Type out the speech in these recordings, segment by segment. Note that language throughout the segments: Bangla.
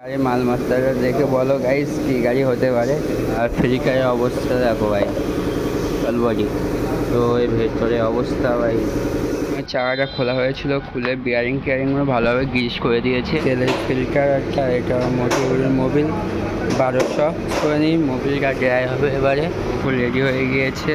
আরে মাল মাস্টারটা দেখে বলো গাইস কি গাড়ি হতে পারে। আর ফ্লিকারের অবস্থা দেখো ভাই, অলবডি। তো এর ভেতরে অবস্থা ভাই, চাকাটা খোলা হয়েছিল, খুলে বিয়ারিং টিয়ারিংগুলো ভালোভাবে গ্রিস করে দিয়েছে। তেলের ফিল্টার একটা, এটা মোবিল 1200 করে নিই। মোবিলটা ড্রাই হবে এবারে, ফুল রেডি হয়ে গিয়েছে।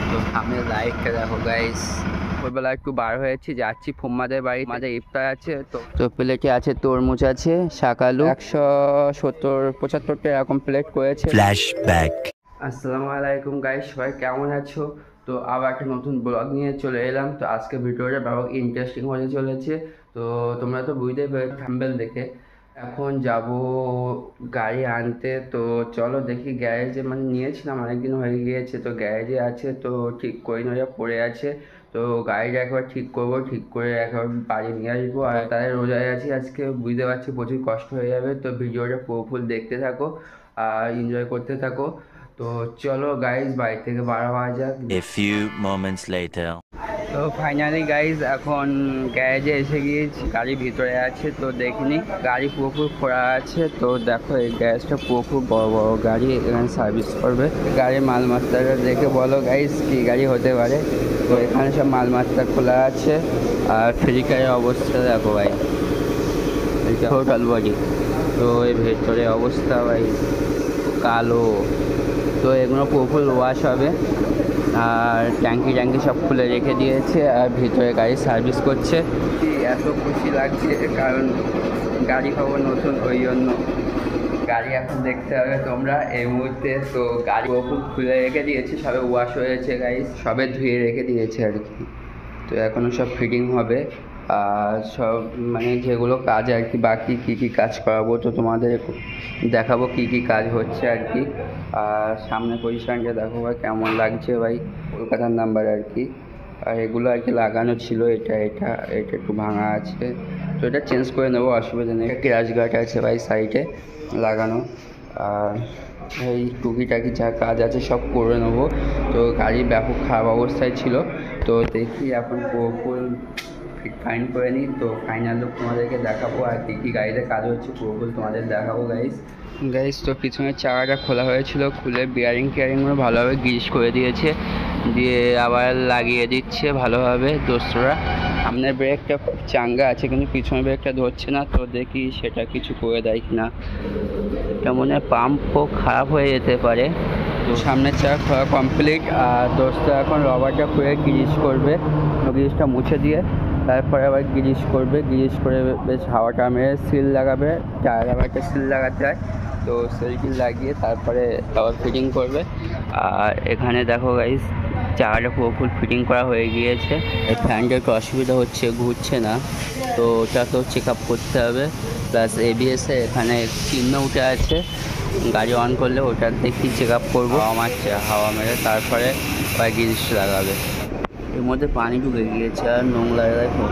তো সামনে লাইটটা দেখো গাইস। ভোরবেলা একটু বার হয়েছি, যাচ্ছি ফুম্মাদের বাড়ি, আমাদের ইফতার আছে। তো প্লেটে আছে তরমুজ আছে, শাকালু 170-75টা এরকম প্লেট করেছে। ফ্ল্যাশব্যাক। আসসালামু আলাইকুম গাইস, সবাই কেমন আছো? তো আবার একটা নতুন ব্লগ নিয়ে চলে এলাম। তো আজকে ভিডিওটা ব্যাপক ইন্টারেস্টিং হতে চলেছে। তো তোমরা তো বুঝতেই পেরেছো থাম্বনেল দেখে। এখন যাব গাড়ি আনতে। তো চলো দেখি, গ্যারেজে মানে নিয়েছিলাম অনেকদিন হয়ে গিয়েছে, তো গ্যারেজে আছে, তো ঠিক করে নিয়ে পড়ে আছে। তো গাড়িটা একবার ঠিক করবো, ঠিক করে একবার বাড়ি নিয়ে আসবো। আর তাদের রোজায় আছি আজকে, বুঝতে পারছি প্রচুর কষ্ট হয়ে যাবে। তো ভিডিওটা পুরো দেখতে থাকো আর এনজয় করতে থাকো। তো চলো গাইজ, বাড়ি থেকে বার হওয়া যাক। A few moments later. তো ফাইনালি গাইজ এখন গ্যারেজে এসে গিয়েছি, গাড়ির ভিতরে আছে। তো দেখিনি, গাড়ি পুরোপুরি খোলা আছে। তো দেখো এই গ্যারেজটা পুরোপুরি বড় বড় গাড়ি এখানে সার্ভিস করবে। গাড়ির মাল মাস্টারটা দেখে বলো গাইজ কি গাড়ি হতে পারে। তো এখানে সব মাল মাস্টার খোলা আছে। আর ফ্লিকারের অবস্থা দেখো ভাই, টোটাল বডি। তো এর ভেতরে অবস্থা ভাই কালো। তো এগুলো পুরোপুরি ওয়াশ হবে। আর ট্যাঙ্কি সব খুলে রেখে দিয়েছে, আর ভিতরে গাড়ি সার্ভিস করছে। এত খুশি লাগছে কারণ গাড়ি পাবো নতুন, ওই জন্য গাড়ি এখন দেখতে হবে তোমরা এই মুহূর্তে। তো গাড়ি পুরোপুরি খুলে রেখে দিয়েছে, সবে ওয়াশ হয়েছে গাড়ি, সবে ধুয়ে রেখে দিয়েছে আর কি। তো এখনও সব ফিটিং হবে। আর সব মানে যেগুলো কাজ আর কি বাকি, কী কাজ করাবো তো তোমাদের দেখাবো কি কাজ হচ্ছে আর কি। আর সামনে পজিশনটা দেখো ভাই কেমন লাগছে ভাই, কলকাতার নাম্বার আর কি। আর এগুলো আর কি লাগানো ছিল, এটা একটু ভাঙা আছে। তো এটা চেঞ্জ করে নেবো, অসুবিধা নেই। ক্র্যাশ গার্ড আছে ভাই সাইডে লাগানো। আর এই টুকিটাকি যা কাজ আছে সব করে নেবো। তো গাড়ি ব্যাপক খারাপ অবস্থায় ছিল। তো দেখি এখন পুরোপুরি ফাইন করে নিই। তো ফাইনাল লুক তোমাদেরকে দেখাবো, আর কী গাড়িতে কাজ হচ্ছে পুরোপুরি তোমাদের দেখাবো গাইস। তো পিছনের চাকাটা খোলা হয়েছিল, খুলে বিয়ারিং টিয়ারিংগুলো ভালোভাবে গ্রিস করে দিয়েছে, দিয়ে আবার লাগিয়ে দিচ্ছে ভালোভাবে দোস্তরা। সামনের ব্রেকটা খুব চাঙ্গা আছে, কিন্তু পিছনের ব্রেকটা ধরছে না। তো দেখি সেটা কিছু করে দেয় কিনা। এটা মনে হয় পাম্পও খারাপ হয়ে যেতে পারে। তো সামনের চাকা খোলা কমপ্লিট। আর দোস্ত এখন রবারটা খুলে গ্রিস করবে, গ্রিসটা মুছে দিয়ে তারপরে আবার গ্রিস করবে। গ্রিস করে বেশ হাওয়াটা মেরে সিল লাগাবে, টায়ার আবার একটা সিল লাগাতে হয়। তো সিলটি লাগিয়ে তারপরে আবার ফিটিং করবে। আর এখানে দেখো গাইস চাকাটা পুরোপুরি ফিটিং করা হয়ে গিয়েছে। এই ফ্যানটা একটু অসুবিধা হচ্ছে, ঘুরছে না। তো ওটাকেও চেক আপ করতে হবে। প্লাস এবিএসে এখানে চিহ্ন উঠে আছে, গাড়ি অন করলে ওটা দেখি চেক আপ করবো। হাওয়া মেরে তারপরে আবার গ্রিস লাগাবে। এর মধ্যে পানি ঢুকে গিয়েছে আর নোংরা দেখো।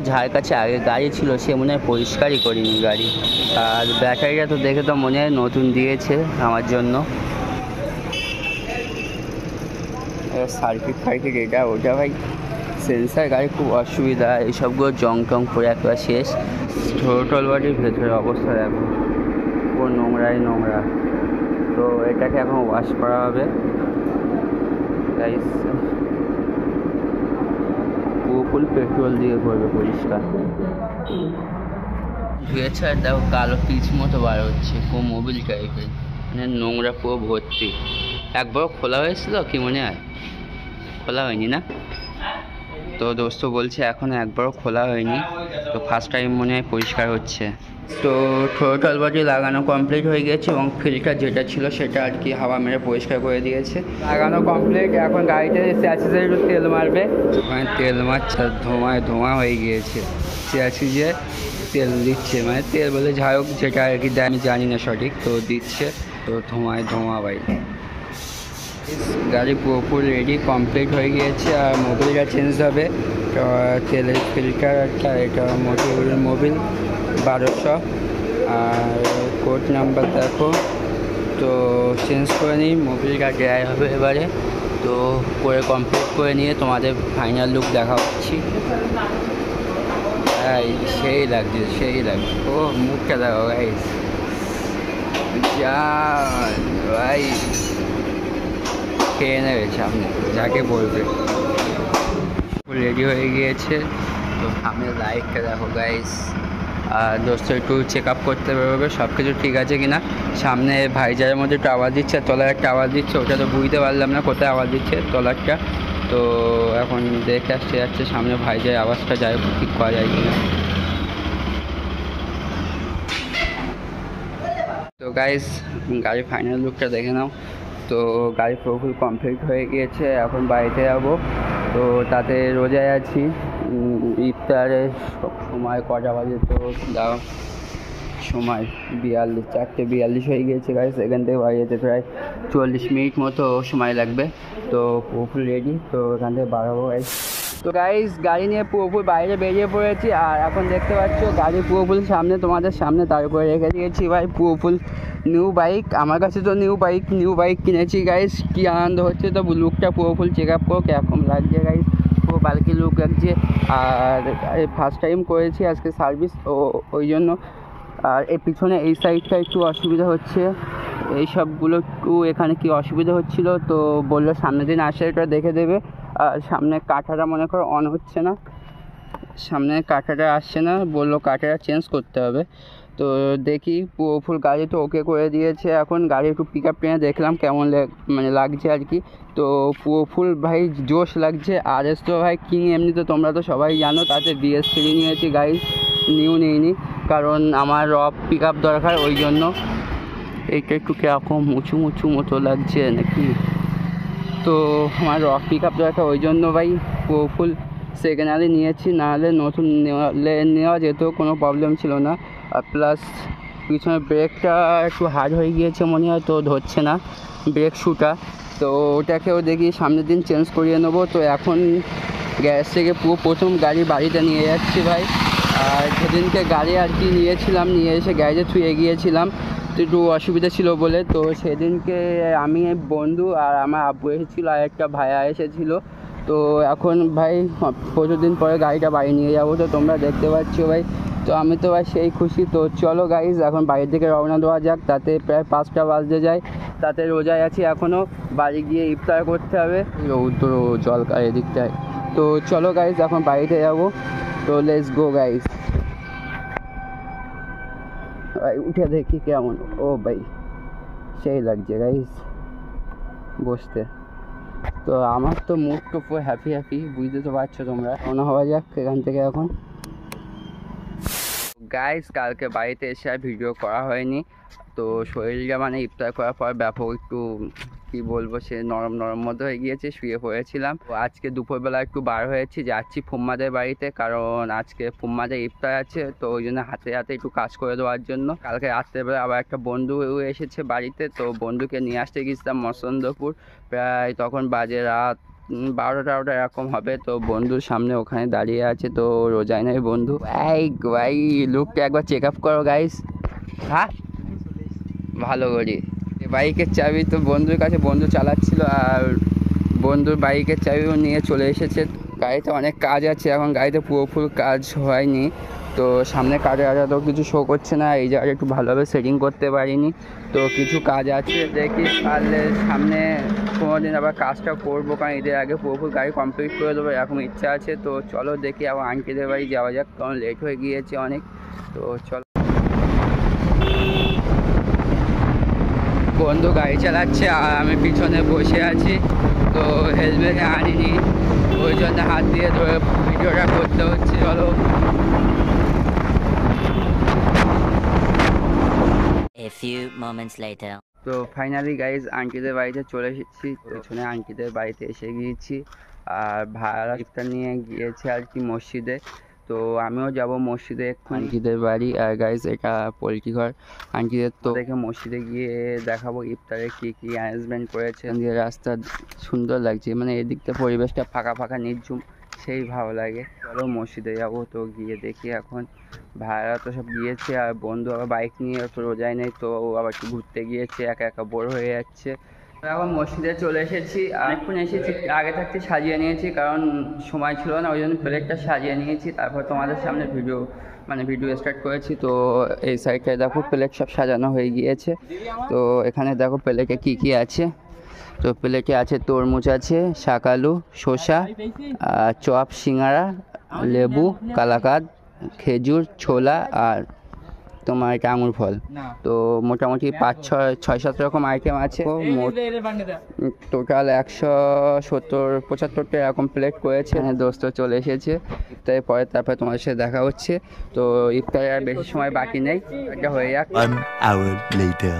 যার কাছে আগে গাড়ি ছিল সে মনে হয় পরিষ্কারই করিনি গাড়ি। আর ব্যাটারিটা তো দেখে তো মনে হয় নতুন দিয়েছে আমার জন্য। সার্কিট এটা ওটা ভাই সেন্সার গাড়ি খুব অসুবিধা, এইসবগুলো জং টং করে একবার শেষ। টোটাল বাড়ির ভেতরে অবস্থা দেখো পুরো নোংরা। তো এটাকে এখন ওয়াশ করা হবে গাইস, পুরোপুরি পেট্রোল দিয়ে করবে পরিষ্কার। ধুয়েছে আর দেখো কালো পিচ মতো বার হচ্ছে, পুরো মোবিল টাইপের, মানে নোংরা পুরো ভর্তি। একবার খোলা হয়েছিল কি মনে হয়? খোলা হয়নি না? তো দোস্ত বলছে এখন একবারও খোলা হয়নি, তো ফার্স্ট টাইম মনে হয় পরিষ্কার হচ্ছে। তো টোটাল বডি লাগানো কমপ্লিট হয়ে গেছে, এবং ফিল্টার যেটা ছিল সেটা আর কি হাওয়া মেরে পরিষ্কার করে দিয়েছে। লাগানো কমপ্লিট, এখন গাড়িতে চ্যাসিসে একটু তেল মারবে। ওখানে তেল মারছে, ধোঁয়া হয়ে গিয়েছে। চ্যাসিসে তেল দিচ্ছে, মানে তেল বলে যাই হোক যেটা আর কি আমি জানি না সঠিক, তো দিচ্ছে। তো ধোঁয়া ভাই। গাড়ি পুরোপুরি রেডি কমপ্লিট হয়ে গিয়েছে। আর মোবিলটা চেঞ্জ হবে। তেলের ফিল্টার একটা, এটা মোবিল 1200। আর কোড নাম্বার দেখো। তো চেঞ্জ করে নিই, মোবিলটা ড্রাই হবে এবারে। তো করে কমপ্লিট করে নিয়ে তোমাদের ফাইনাল লুক দেখা হচ্ছি। ভাই সেই লাগছে সেই লাগছে। ও মুখটা দেখো গাইস, জান ভাই খেয়ে নেবে সামনে যাকে বলবে। রেডি হয়ে গিয়েছে, তো সামনে লাইটটা দেখো গাইস। আর দোস্ত একটু চেক আপ করতে বেরোবে সব কিছু ঠিক আছে কিনা। সামনে ভাইজারের মধ্যে একটু আওয়াজ দিচ্ছে, তলার একটা আওয়াজ দিচ্ছে, ওটা তো বুঝতে পারলাম না কোথায় আওয়াজ দিচ্ছে তলারটা। তো এখন দেখে আসতে যাচ্ছে সামনে ভাইজারের আওয়াজটা যায় ঠিক করা যায় কিনা। তো গাইস গাড়ির ফাইনাল লুকটা দেখে নাও। তো গাড়ি পুরোপুরি কমপ্লিট হয়ে গিয়েছে, এখন বাড়িতে যাবো। তো তাতে রোজায় আছি। ইফতারের সময় কটা বাজে তো দাও, সময় 4:42 হয়ে গিয়েছে গাইস। এখান থেকে বাড়ি যেতে প্রায় 40 মিনিট মতো সময় লাগবে। তো পুরোপুরি রেডি, তো এখান থেকে বাড়াবো গাইস। তো গাইস গাড়ি নিয়ে পুরোপুরি বাইরে বেরিয়ে পড়েছি, আর এখন দেখতে পাচ্ছ গাড়ি পুরোপুরি সামনে, তোমাদের সামনে দাঁড় করে রেখে দিয়েছি ভাই। পুরোপুরি নিউ বাইক, আমার কাছে তো নিউ বাইক কিনেছি গাইস। কি আনন্দ হচ্ছে। তো লুকটা পুরোপুরি চেক আপ করো কীরকম লাগছে গাইস, পুরো বালকি লুক লাগছে। আর ফার্স্ট টাইম করেছি আজকে সার্ভিস, ওই জন্য। আর এর পিছনে এই সাইডটা একটু অসুবিধা হচ্ছে, এই সবগুলো একটু এখানে কি অসুবিধা হচ্ছিলো, তো বললো সামনের দিন আসে এটা দেখে দেবে। আর সামনে কাঁটাটা মনে করো অন হচ্ছে না, সামনে কাঁটাটা আসছে না, বললো কাঁটাটা চেঞ্জ করতে হবে। তো দেখি পুরোফুল গাড়ি তো ওকে করে দিয়েছে। এখন গাড়ি একটু পিক আপ ট্রেনে দেখলাম কেমন মানে লাগছে আর কি। তো পুরোফুল ভাই জোশ লাগছে। আর এস তো ভাই কিং এমনি তো তোমরা তো সবাই জানো, তাতে BS3 নিয়েছি গাড়ি, নিউ নিইনি কারণ আমার রফ পিক আপ দরকার, ওই জন্য। এইটা একটু কীরকম উঁচু মতো লাগছে নাকি, তো আমার রফ পিক আপ দরকার, ওই জন্য ভাই পুরোফুল সেকেন্ড হ্যান্ডে নিয়েছি। নাহলে নতুন নেওয়া যেত, কোনো প্রবলেম ছিল না। আর প্লাস পিছনে ব্রেকটা একটু হার্ড হয়ে গিয়েছে মনে হয়, তো ধরছে না ব্রেক শুটা। তো ওটাকেও দেখি সামনের দিন চেঞ্জ করিয়ে নেবো। তো এখন গ্যারেজ থেকে প্রথম গাড়ি বাড়িতে নিয়ে যাচ্ছি ভাই। আর সেদিনকে গাড়ি আর কি নিয়েছিলাম, নিয়ে এসে গ্যারেজে থুয়ে গিয়েছিলাম, তো একটু অসুবিধা ছিল বলে। তো সেদিনকে আমি বন্ধু আর আমার আব্বু এসেছিলো, আর একটা ভাইয়া এসেছিলো। তো এখন ভাই প্রচুর দিন পরে গাড়িটা বাড়ি নিয়ে যাবো, তো তোমরা দেখতে পাচ্ছ ভাই। তো আমি তো ভাই সেই খুশি। তো চলো গাইজ এখন বাড়ির দিকে রওনা দেওয়া যাক, তাতে প্রায় 5টা বাজতে যায়। তাতে রোজায় আছি এখনও, বাড়ি গিয়ে ইফতার করতে হবে। রৌদ্র জলকার এদিকটায়। তো চলো গাইজ এখন বাড়িতে যাবো। তো লেটস গো গাইজ। ভাই উঠে দেখি কেমন, ও ভাই সেই লাগছে গাইজ বসতে। তো আমার তো মুড তো পুরো হ্যাপি, বুঝতে তো পারছো তোমরা। রওনা হওয়া যাক এখান থেকে এখন। গাইস কালকে বাড়িতে এসে আর ভিডিও করা হয়নি, তো শরীরটা মানে ইফতার করার পর ব্যাপক একটু কি বলবো, সে নরম মতো হয়ে গিয়েছে, শুয়ে পড়েছিলাম। তো আজকে দুপুরবেলা একটু বার হয়েছি, যাচ্ছি ফুম্মাদের বাড়িতে, কারণ আজকে ফুম্মাদের ইফতার আছে, তো ওই জন্য হাতে একটু কাজ করে দেওয়ার জন্য। কালকে রাত্রেবেলা আবার একটা বন্ধু এসেছে বাড়িতে, তো বন্ধুকে নিয়ে আসতে গেছিলাম মসন্দপুর। প্রায় তখন বাজে রাত 12টা এরকম হবে। তো বন্ধুর সামনে ওখানে দাঁড়িয়ে আছে, তো রোজাই নয় বন্ধু। ভাই লুকটা একবার চেক আপ করো গাইস। হ্যাঁ ভালো করি। বাইকের চাবি তো বন্ধুর কাছে, বন্ধু চালাচ্ছিল, আর বন্ধুর বাইকের চাবিও নিয়ে চলে এসেছে। গাড়িতে অনেক কাজ আছে এখন, গাড়িতে পুরোপুরি কাজ হয়নি, তো সামনে কাজে তো কিছু শো করছে না, এই জায়গাটা একটু ভালোভাবে সেটিং করতে পারিনি। তো কিছু কাজ আছে, দেখি পারলে সামনে কোনো দিন আবার কাজটা করবো, কারণ এদের আগে পুরোপুরি গাড়ি কমপ্লিট করে দেবো এরকম ইচ্ছা আছে। তো চলো দেখি আবার আঙ্কিদের বাড়ি যাওয়া যাক, কারণ লেট হয়ে গিয়েছে অনেক। তো চলো, বন্ধু গাড়ি চালাচ্ছে আর আমি পিছনে বসে আছি, তো হেলমেট আনিনি, ওই জন্য হাত দিয়ে ধরে ভিডিওটা করতে হচ্ছে। চলো। A few moments later. তো ফাইনালি গাইজ আন্টিদের বাড়িতে চলে এসেছি, পেছনে আন্টিদের বাড়িতে এসে গিয়েছি। আর ভাড়া ইফতার নিয়ে গিয়েছে আর কি মসজিদে, তো আমিও যাব মসজিদে আন্টিদের বাড়ি। আর গাইজ এটা পোলট্রি ঘর আন্টিদের, তো দেখে মসজিদে গিয়ে দেখাবো ইফতারে কি কি অ্যারেঞ্জমেন্ট করেছে। রাস্তা সুন্দর লাগছে, মানে এদিকটা পরিবেশটা ফাঁকা নির্ঝুম, সেই ভালো লাগে। চলো মসজিদে যাবো, তো গিয়ে দেখি এখন। ভাইরা তো সব গিয়েছে, আর বন্ধু আবার বাইক নিয়ে তো রোজাই নেই, তো আবার একটু ঘুরতে গিয়েছে, একা বোর হয়ে যাচ্ছে। এখন মসজিদে চলে এসেছি, আর এখন এসেছি আগে থাকতে সাজিয়ে নিয়েছি, কারণ সময় ছিল না, ওই জন্য প্লেটটা সাজিয়ে নিয়েছি। তারপর তোমাদের সামনে ভিডিও স্টার্ট করেছি। তো এই সাইডটায় দেখো প্লেট সব সাজানো হয়ে গিয়েছে। তো এখানে দেখো প্লেটে কি কি আছে। তো প্লেটে আছে তরমুজ আছে, শাকালু, শসা, চপ, সিঙ্গারা, লেবু, কালাকাঁদ, খেজুর, ছোলা আর তোমার এটা আঙুর ফল। তো মোটামুটি 5-6-7 রকম আইটেম আছে। টোটাল 170-75টা এরকম প্লেট করেছে। দোস্ত চলে এসেছে ইফতারের পরে, তারপরে তোমার সাথে দেখা হচ্ছে। তো ইফতারের আর বেশি সময় বাকি নেই, এটা হয়ে যাক। 1 hour later.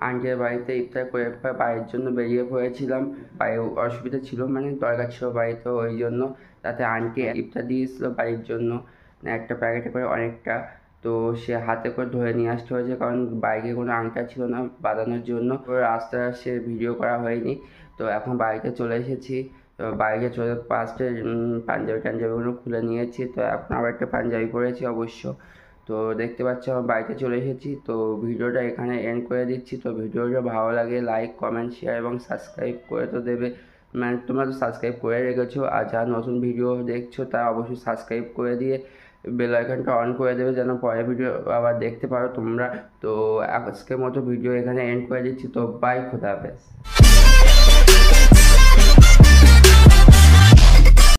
আন্টির বাড়িতে ইফতার করে বাড়ির জন্য বেরিয়ে পড়েছিলাম। বাড়ির অসুবিধা ছিল, মানে দরকার ছিল বাড়িতে, ওই জন্য। তাতে আন্টি ইফতার দিয়েছিল বাড়ির জন্য, একটা প্যাকেটে করে অনেকটা। তো সে হাতে করে ধরে নিয়ে আসতে হয়েছে, কারণ বাইকে কোনো আংটা ছিল না বাঁধানোর জন্য। রাস্তায় সে ভিডিও করা হয়নি। তো এখন বাড়িতে চলে এসেছি। তো বাইরে চলে ফার্স্টে পাঞ্জাবিগুলো খুলে নিয়েছি। তো এখন আবার একটা পাঞ্জাবি পরেছি অবশ্য। তো দেখতে পাচ্ছ আমার বাড়িতে চলে এসেছি। তো ভিডিওটা এখানে এন্ড করে দিচ্ছি। তো ভিডিওটা ভালো লাগে লাইক, কমেন্ট, শেয়ার এবং সাবস্ক্রাইব করে তো দেবে। মানে তোমরা তো সাবস্ক্রাইব করে রেখেছো, আর যারা নতুন ভিডিও দেখছো তারা অবশ্যই সাবস্ক্রাইব করে দিয়ে বেল আইকনটা অন করে দেবে, যেন পরের ভিডিও আবার দেখতে পারো তোমরা। তো আজকের মতো ভিডিও এখানে এন্ড করে দিচ্ছি। তো বাই, খোদা হাফেজ।